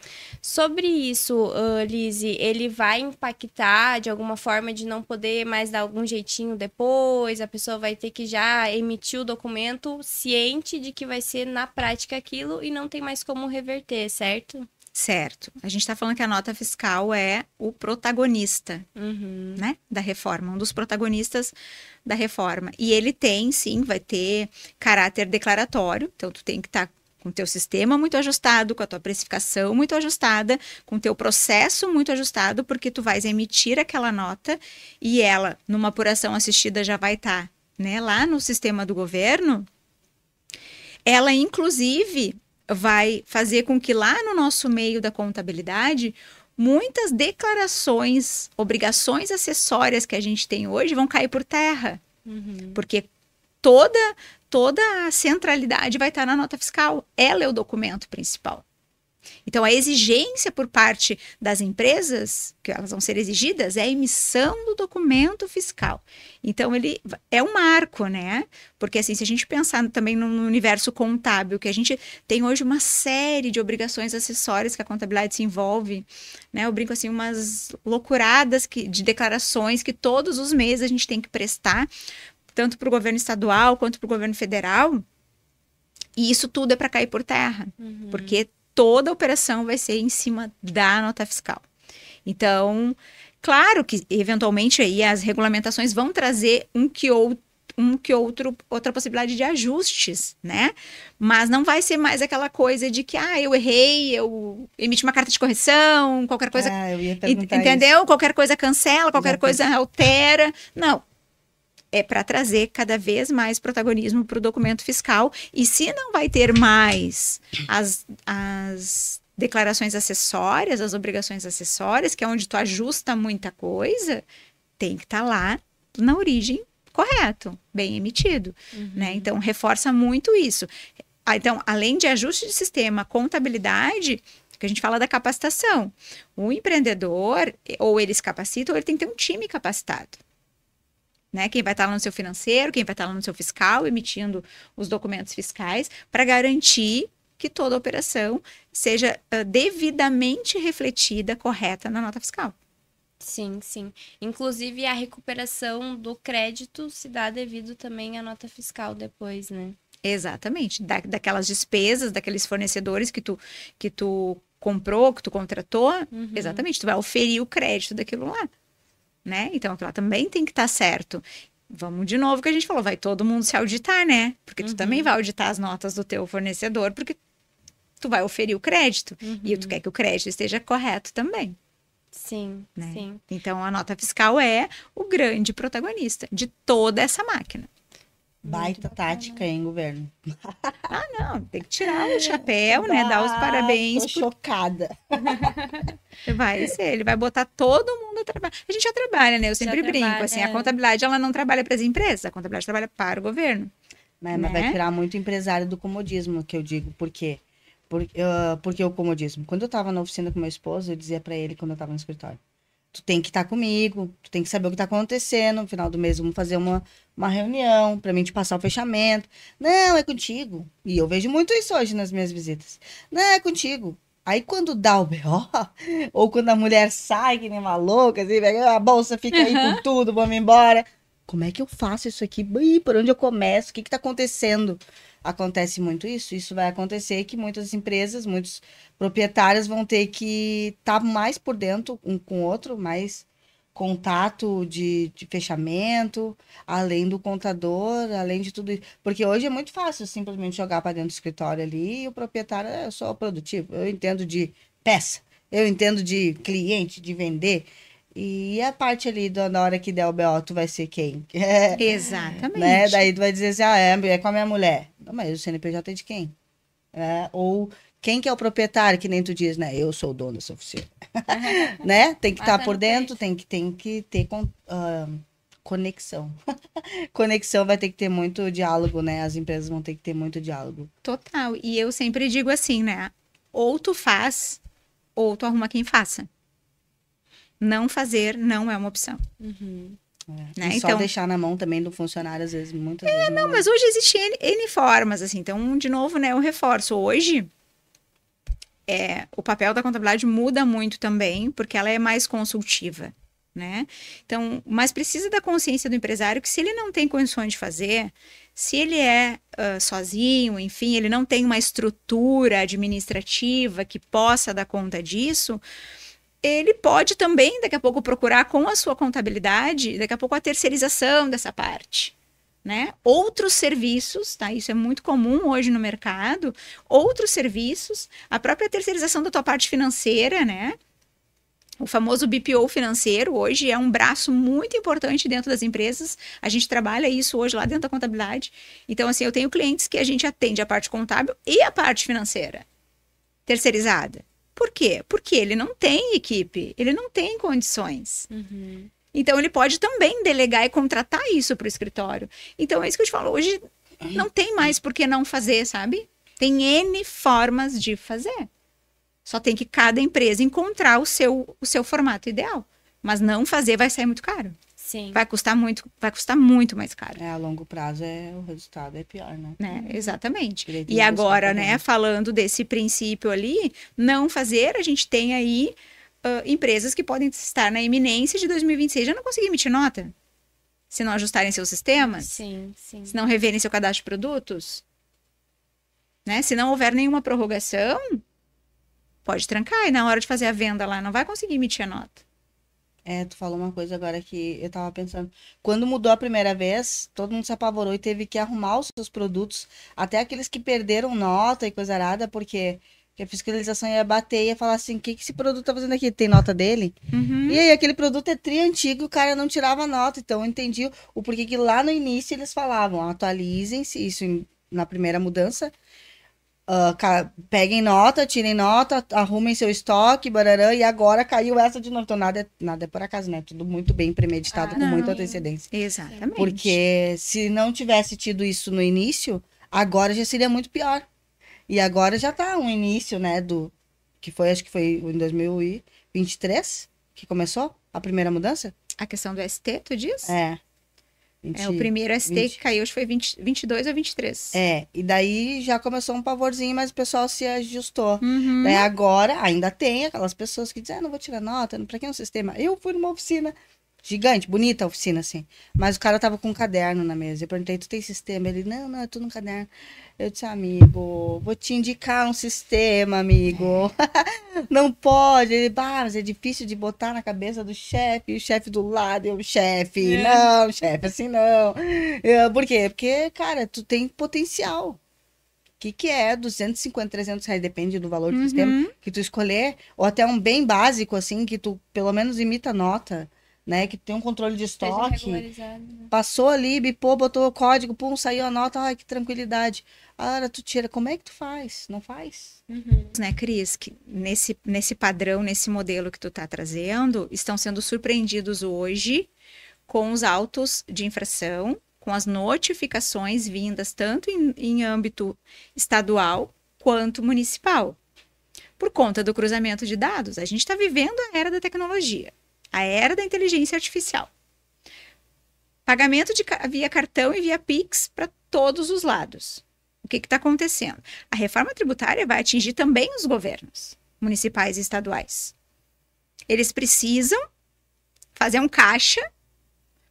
Sobre isso, Lise, ele vai impactar de alguma forma de não poder mais dar algum jeitinho depois? A pessoa vai ter que já emitir o documento ciente de que vai ser na prática aquilo e não tem mais como reverter, certo? Certo. A gente está falando que a nota fiscal é o protagonista, né, da reforma, um dos protagonistas da reforma. E ele tem, sim, vai ter caráter declaratório, então tu tem que estar com o teu sistema muito ajustado, com a tua precificação muito ajustada, com o teu processo muito ajustado, porque tu vais emitir aquela nota e ela, numa apuração assistida, já vai estar, né, lá no sistema do governo. Ela, inclusive, vai fazer com que lá no nosso meio da contabilidade, muitas declarações, obrigações acessórias que a gente tem hoje vão cair por terra. Porque toda a centralidade vai estar na nota fiscal. Ela é o documento principal. Então, a exigência por parte das empresas, que elas vão ser exigidas, é a emissão do documento fiscal. Então, ele é um marco, né? Porque, assim, se a gente pensar também no universo contábil, que a gente tem hoje uma série de obrigações acessórias que a contabilidade se envolve, né? Eu brinco, assim, umas loucuradas de declarações que todos os meses a gente tem que prestar, tanto para o governo estadual quanto para o governo federal. E isso tudo é para cair por terra, porque toda a operação vai ser em cima da nota fiscal. Então, claro que, eventualmente, aí as regulamentações vão trazer outra possibilidade de ajustes, né? Mas não vai ser mais aquela coisa de que, eu errei, eu emiti uma carta de correção, qualquer coisa... eu ia perguntar entendeu? isso. Qualquer coisa cancela, qualquer coisa altera. Não. É para trazer cada vez mais protagonismo para o documento fiscal. E se não vai ter mais as declarações acessórias, as obrigações acessórias, que é onde tu ajusta muita coisa, tem que estar lá na origem correto, bem emitido. Né? Então, reforça muito isso. Então, além de ajuste de sistema, contabilidade, que a gente fala da capacitação. O empreendedor, ou ele se capacita, ou ele tem que ter um time capacitado. Né? Quem vai estar lá no seu financeiro, quem vai estar lá no seu fiscal, emitindo os documentos fiscais, para garantir que toda operação seja devidamente refletida, correta na nota fiscal. Sim, sim. Inclusive, a recuperação do crédito se dá devido também à nota fiscal depois, né? Exatamente. Daquelas despesas, daqueles fornecedores que tu comprou, que tu contratou, exatamente. Tu vai oferir o crédito daquilo lá. Né? Então, aquilo lá também tem que estar certo. Vamos de novo que a gente falou, vai todo mundo se auditar, né? Porque tu também vai auditar as notas do teu fornecedor, porque tu vai oferir o crédito. E tu quer que o crédito esteja correto também. Sim, né? sim. Então, a nota fiscal é o grande protagonista de toda essa máquina. Baita tática, hein, governo? Não, tem que tirar o chapéu, né? Dar os parabéns. Tô chocada. Ele vai botar todo mundo a trabalhar. A gente já trabalha, né? Eu sempre brinco, assim, a contabilidade, ela não trabalha para as empresas, a contabilidade trabalha para o governo. Mas vai tirar muito empresário do comodismo, que eu digo. Por quê? Porque o comodismo. Quando eu tava na oficina com meu esposo, eu dizia para ele, quando eu tava no escritório, tu tem que estar comigo, tu tem que saber o que tá acontecendo, no final do mês vamos fazer uma reunião para mim te passar o fechamento. Não, é contigo. E eu vejo muito isso hoje nas minhas visitas. Não, é contigo. Aí quando dá o BO, ou quando a mulher sai que nem uma louca, assim, a bolsa fica aí com tudo, vamos embora. Como é que eu faço isso aqui? Por onde eu começo? O que tá acontecendo? Acontece muito isso. Isso vai acontecer que muitas empresas, muitos proprietários vão ter que estar mais por dentro um com o outro, mais contato de fechamento, além do contador, além de tudo isso. Porque hoje é muito fácil simplesmente jogar para dentro do escritório ali e o proprietário é só produtivo. Eu entendo de peça, eu entendo de cliente, de vender. E a parte ali, na hora que der o BO, tu vai ser quem? Exatamente. Né? Daí tu vai dizer assim, é com a minha mulher. Não, mas o CNPJ é de quem? Ou quem que é o proprietário, que nem tu diz, né? Eu sou o dono dessa oficina. Né? Tem que estar por dentro, tem que ter conexão. Conexão vai ter que ter muito diálogo, né? As empresas vão ter que ter muito diálogo. Total. E eu sempre digo assim, né? Ou tu faz, ou tu arruma quem faça. Não fazer não é uma opção. Né? E só então, deixar na mão também do funcionário, às vezes, muitas vezes. Não, mas hoje existe N formas, assim. Então, de novo, né, eu reforço. Hoje, o papel da contabilidade muda muito também, porque ela é mais consultiva, né? Então, mas precisa da consciência do empresário que se ele não tem condições de fazer, se ele é sozinho, enfim, ele não tem uma estrutura administrativa que possa dar conta disso, ele pode também, daqui a pouco, procurar com a sua contabilidade, daqui a pouco, a terceirização dessa parte, né? Outros serviços, tá? Isso é muito comum hoje no mercado. Outros serviços, a própria terceirização da tua parte financeira, né? O famoso BPO financeiro hoje é um braço muito importante dentro das empresas. A gente trabalha isso hoje lá dentro da contabilidade. Então, assim, eu tenho clientes que a gente atende a parte contábil e a parte financeira terceirizada. Por quê? Porque ele não tem equipe, ele não tem condições. Então, ele pode também delegar e contratar isso para o escritório. Então, é isso que eu te falo. Hoje, não tem mais por que não fazer, sabe? Tem N formas de fazer. Só tem que cada empresa encontrar o seu formato ideal. Mas não fazer vai sair muito caro. Sim. Vai custar muito mais caro. A longo prazo o resultado é pior, né? Exatamente. E agora, né, falando desse princípio ali, não fazer, a gente tem aí empresas que podem estar na iminência de 2026 já não conseguir emitir nota. Se não ajustarem seus sistemas. Sim. Se não reverem seu cadastro de produtos. Né? Se não houver nenhuma prorrogação, pode trancar. E na hora de fazer a venda lá, não vai conseguir emitir a nota. Tu falou uma coisa agora que eu tava pensando. Quando mudou a primeira vez, todo mundo se apavorou e teve que arrumar os seus produtos, até aqueles que perderam nota e coisa arada, porque a fiscalização ia bater e ia falar assim, o que esse produto tá fazendo aqui? Tem nota dele? E aí, aquele produto é antigo e o cara não tirava nota. Então, eu entendi o porquê que lá no início eles falavam, atualizem-se, isso na primeira mudança, peguem nota, tirem nota, arrumem seu estoque, bararã, e agora caiu essa de novo. Então, nada é por acaso, né? Tudo muito bem premeditado, com muita antecedência. Exatamente. Porque se não tivesse tido isso no início, agora já seria muito pior. E agora já tá um início, né, acho que foi em 2023 que começou a primeira mudança? A questão do ST, tu diz? É. O primeiro ST que caiu, acho que foi 22 ou 23. E daí já começou um pavorzinho, mas o pessoal se ajustou. Uhum. Daí agora ainda tem aquelas pessoas que dizem, não vou tirar nota, pra que um sistema? Eu fui numa oficina gigante, bonita a oficina, assim. Mas o cara tava com um caderno na mesa. Eu perguntei, tu tem sistema? Ele, não, é tudo no caderno. Eu disse, amigo, vou te indicar um sistema, amigo. Não pode. Ele, mas é difícil de botar na cabeça do chefe, e o chefe do lado, eu, chefe, não, chefe, assim não. Por quê? Porque, cara, tu tem potencial. O que é 250, 300 reais, depende do valor do sistema que tu escolher, ou até um bem básico, assim, que tu pelo menos imita a nota, né, que tem um controle de estoque, né? Passou ali, bipou, botou o código, pum, saiu a nota, ai, que tranquilidade. Agora tu tira, como é que tu faz? Não faz? Né, Cris, que nesse padrão, nesse modelo que tu tá trazendo, estão sendo surpreendidos hoje com os autos de infração, com as notificações vindas tanto em âmbito estadual quanto municipal, por conta do cruzamento de dados. A gente está vivendo a era da tecnologia, a era da inteligência artificial. Pagamento via cartão e via Pix para todos os lados. O que está acontecendo? A reforma tributária vai atingir também os governos municipais e estaduais. Eles precisam fazer um caixa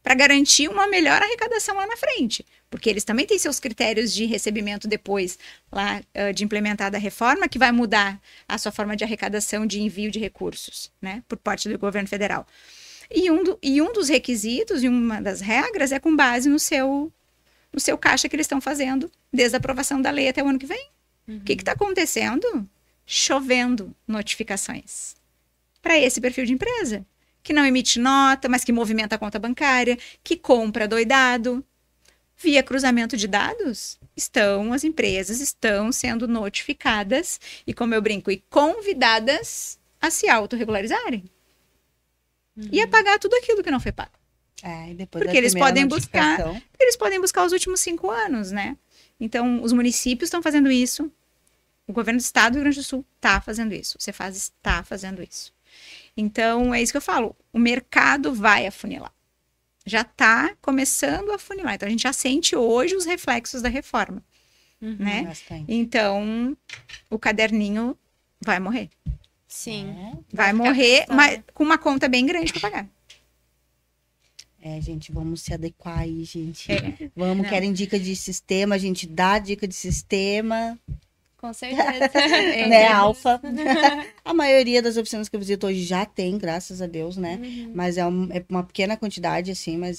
para garantir uma melhor arrecadação lá na frente, porque eles também têm seus critérios de recebimento depois lá de implementada a reforma, que vai mudar a sua forma de arrecadação de envio de recursos, né, por parte do governo federal. E um dos requisitos e uma das regras é com base no seu caixa que eles estão fazendo desde a aprovação da lei até o ano que vem. O que está acontecendo? Chovendo notificações para esse perfil de empresa, que não emite nota, mas que movimenta a conta bancária, que compra doidado. Via cruzamento de dados, as empresas estão sendo notificadas e, como eu brinco, e convidadas a se autorregularizarem. E a pagar tudo aquilo que não foi pago. Porque eles podem buscar os últimos 5 anos, né? Então, os municípios estão fazendo isso, o governo do estado do Rio Grande do Sul está fazendo isso, o Cefaz está fazendo isso. Então, é isso que eu falo, o mercado vai afunilar. Já está começando a afunilar. Então, a gente já sente hoje os reflexos da reforma, né? Bastante. Então, o caderninho vai morrer. Sim. Vai morrer, mas com uma conta bem grande para pagar. Gente, vamos se adequar aí, gente. Vamos, querem dica de sistema, a gente dá dica de sistema. Com certeza. Né, Alfa. A maioria das oficinas que eu visito hoje já tem, graças a Deus, né? Mas é uma pequena quantidade, assim, mas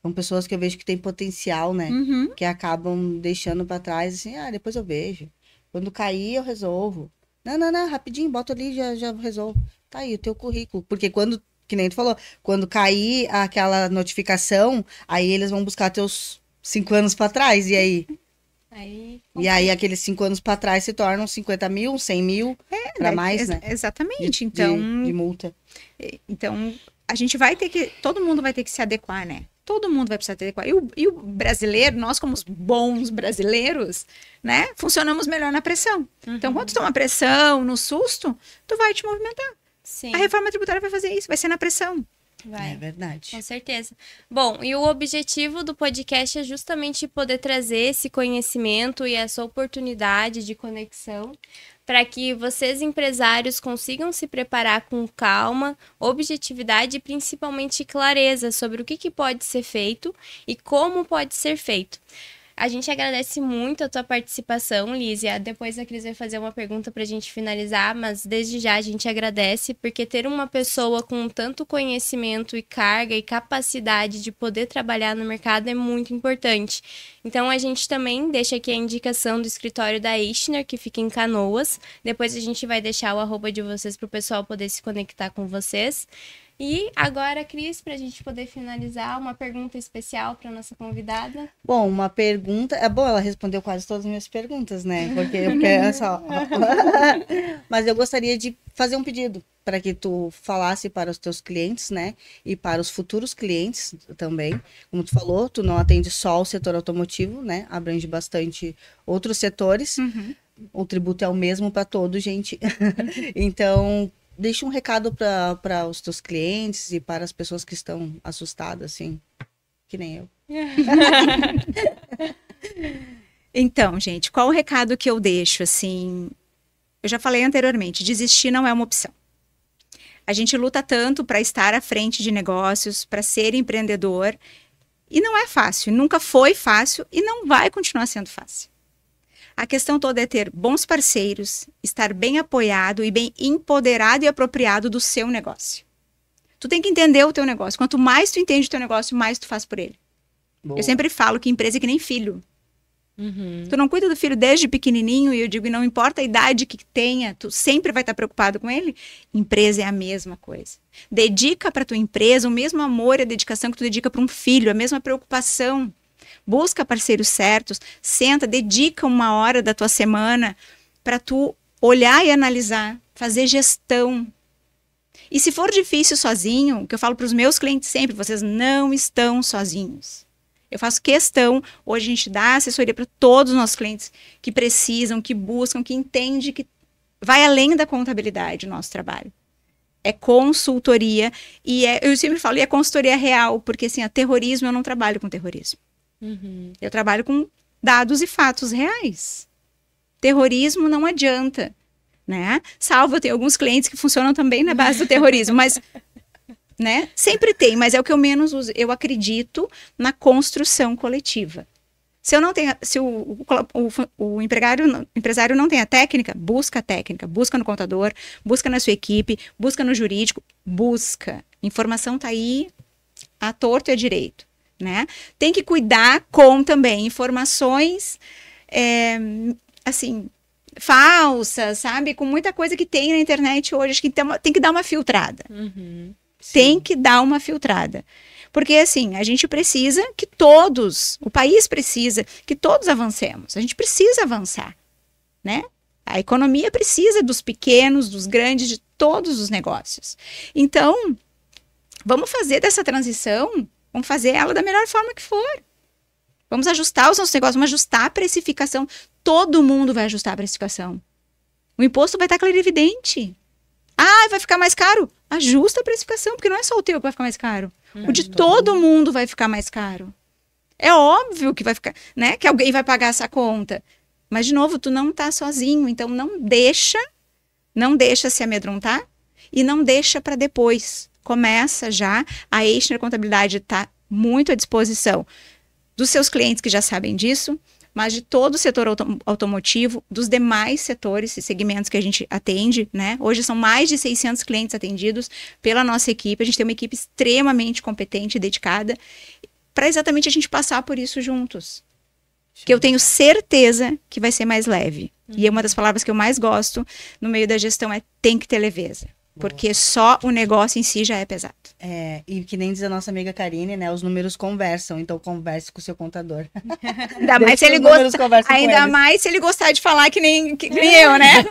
são pessoas que eu vejo que tem potencial, né? Que acabam deixando pra trás, assim, depois eu vejo. Quando cair, eu resolvo. Não, rapidinho, bota ali, já resolvo. Tá aí, o teu currículo. Porque que nem tu falou, quando cair aquela notificação, aí eles vão buscar teus 5 anos pra trás, e aí? E aí aqueles 5 anos pra trás se tornam 50 mil, 100 mil, pra mais, né? Exatamente, de multa. Então, todo mundo vai ter que se adequar, né? Todo mundo vai precisar se adequar. E o brasileiro, nós como bons brasileiros, né? Funcionamos melhor na pressão. Então, quando tu toma pressão, no susto, tu vai te movimentar. Sim. A reforma tributária vai fazer isso, vai ser na pressão. Vai. É verdade. Com certeza. Bom, e o objetivo do podcast é justamente poder trazer esse conhecimento e essa oportunidade de conexão para que vocês, empresários, consigam se preparar com calma, objetividade e principalmente clareza sobre o que pode ser feito e como pode ser feito. A gente agradece muito a tua participação, Lísia. Depois a Cris vai fazer uma pergunta para a gente finalizar, mas desde já a gente agradece, porque ter uma pessoa com tanto conhecimento e carga e capacidade de poder trabalhar no mercado é muito importante. Então a gente também deixa aqui a indicação do escritório da Eichner, que fica em Canoas. Depois a gente vai deixar o @ de vocês para o pessoal poder se conectar com vocês. E agora, Cris, para a gente poder finalizar, uma pergunta especial para nossa convidada. Bom, uma pergunta... ela respondeu quase todas as minhas perguntas, né? Porque é só... Mas eu gostaria de fazer um pedido para que tu falasse para os teus clientes, né? E para os futuros clientes também. Como tu falou, tu não atende só o setor automotivo, né? Abrange bastante outros setores. o tributo é o mesmo para todos, gente. Então, deixa um recado para os teus clientes e para as pessoas que estão assustadas, assim, que nem eu. Então, gente, qual o recado que eu deixo, assim? Eu já falei anteriormente, desistir não é uma opção. A gente luta tanto para estar à frente de negócios, para ser empreendedor, e não é fácil, nunca foi fácil e não vai continuar sendo fácil. A questão toda é ter bons parceiros, estar bem apoiado e bem empoderado e apropriado do seu negócio. Tu tem que entender o teu negócio. Quanto mais tu entende o teu negócio, mais tu faz por ele. Boa. Eu sempre falo que empresa é que nem filho. Tu não cuida do filho desde pequenininho, e eu digo, não importa a idade que tenha, tu sempre vai estar preocupado com ele. Empresa é a mesma coisa. Dedica para tua empresa o mesmo amor e a dedicação que tu dedica para um filho, a mesma preocupação. Busca parceiros certos, senta, dedica uma hora da tua semana para tu olhar e analisar, fazer gestão. E se for difícil sozinho, o que eu falo para os meus clientes sempre, vocês não estão sozinhos. Eu faço questão, hoje a gente dá assessoria para todos os nossos clientes que precisam, que buscam, que entendem, que vai além da contabilidade o nosso trabalho. É consultoria e eu sempre falo, e é consultoria real, porque assim, terrorismo, eu não trabalho com terrorismo. Eu trabalho com dados e fatos reais. Terrorismo não adianta, né? Salvo, eu tenho alguns clientes que funcionam também na base do terrorismo, mas... né? Sempre tem, mas é o que eu menos uso. Eu acredito na construção coletiva. Se eu não tenho, se o empresário não tem a técnica, busca no contador, busca na sua equipe, busca no jurídico, busca. Informação tá aí à torto e à direito, né? Tem que cuidar com também informações, assim, falsas, sabe? Com muita coisa que tem na internet hoje, acho que tem que dar uma filtrada. Tem que dar uma filtrada. Porque, assim, a gente precisa que todos, o país precisa que todos avancemos. A gente precisa avançar, né? A economia precisa dos pequenos, dos grandes, de todos os negócios. Então, vamos fazer dessa transição, vamos fazer ela da melhor forma que for. Vamos ajustar os nossos negócios, vamos ajustar a precificação. Todo mundo vai ajustar a precificação. O imposto vai estar clarividente. Ah, vai ficar mais caro? Ajusta a precificação, porque não é só o teu que vai ficar mais caro. O de todo mundo vai ficar mais caro. É óbvio que vai ficar, né? Que alguém vai pagar essa conta. Mas, de novo, tu não tá sozinho. Então, não deixa se amedrontar e não deixa para depois. Começa já. A Eichner Contabilidade está muito à disposição dos seus clientes que já sabem disso, mas de todo o setor automotivo, dos demais setores e segmentos que a gente atende, né? Hoje são mais de 600 clientes atendidos pela nossa equipe. A gente tem uma equipe extremamente competente e dedicada para exatamente a gente passar por isso juntos. Que eu tenho certeza que vai ser mais leve. E uma das palavras que eu mais gosto no meio da gestão é tem que ter leveza. Porque só o negócio em si já é pesado. E que nem diz a nossa amiga Karine, né? Os números conversam, então converse com o seu contador. Ainda mais se ele gostar de falar que nem eu, né?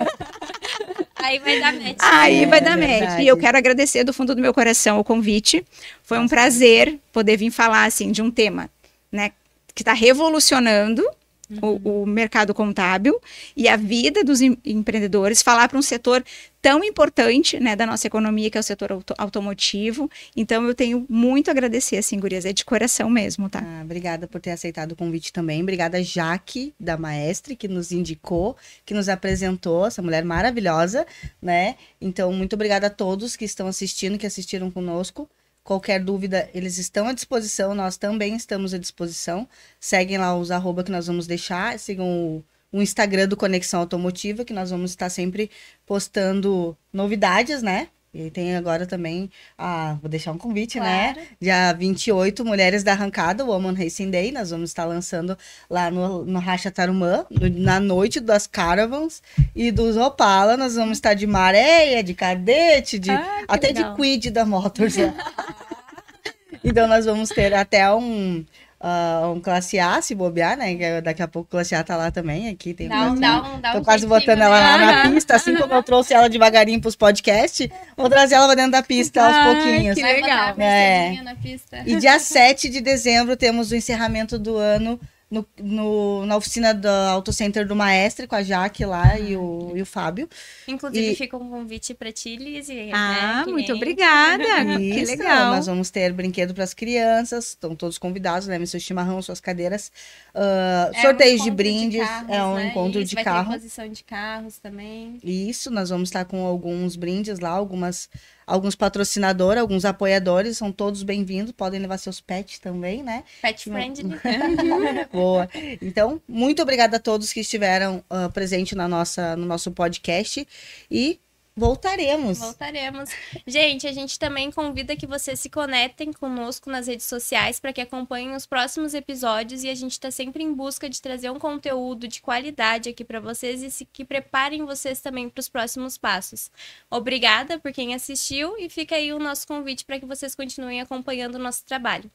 Aí vai dar match. Aí vai dar match. E eu quero agradecer do fundo do meu coração o convite. Foi um prazer poder vir falar assim de um tema, né, que está revolucionando o mercado contábil e a vida dos empreendedores, falar para um setor tão importante, né, da nossa economia, que é o setor automotivo. Então, eu tenho muito a agradecer, assim, gurias, é de coração mesmo, tá? Obrigada por ter aceitado o convite também. Obrigada, Jaque, da Maestre, que nos indicou, que nos apresentou, essa mulher maravilhosa, né? Então, muito obrigada a todos que estão assistindo, que assistiram conosco. Qualquer dúvida, eles estão à disposição, nós também estamos à disposição. Seguem lá os @ que nós vamos deixar, sigam o Instagram do Conexão Automotiva, que nós vamos estar sempre postando novidades, né? E tem agora também, vou deixar um convite, claro, né? Dia 28, Mulheres da Arrancada, o Woman Racing Day, nós vamos estar lançando lá no Racha Tarumã, na noite das Caravans e dos Opala, nós vamos estar de Maréia, de Cadete, até legal, de Quid da Motors. Então nós vamos ter até um classe A, se bobear, né? Daqui a pouco classe A tá lá também. Aqui tem tô quase botando ela lá na pista, assim como eu trouxe ela devagarinho pros podcasts, vou trazer ela pra dentro da pista aos pouquinhos. Que legal. Na pista. E dia 7 de dezembro temos o encerramento do ano na oficina do Auto Center do Maestre, com a Jaque lá e o Fábio. Inclusive, fica um convite para ti, Lizzy. Muito obrigada. Que Isso, legal. nós vamos ter brinquedo para as crianças, estão todos convidados, levem seu chimarrão, suas cadeiras, sorteios de brindes, encontro de carro. Vai ter exposição de carros também. Isso, nós vamos estar com alguns brindes lá, alguns patrocinadores, alguns apoiadores, são todos bem-vindos, podem levar seus pets também, né? Pet friendly. Boa. Então, muito obrigada a todos que estiveram presentes no nosso podcast e voltaremos. Gente, a gente também convida que vocês se conectem conosco nas redes sociais para que acompanhem os próximos episódios e a gente está sempre em busca de trazer um conteúdo de qualidade aqui para vocês e que preparem vocês também para os próximos passos. Obrigada por quem assistiu e fica aí o nosso convite para que vocês continuem acompanhando o nosso trabalho.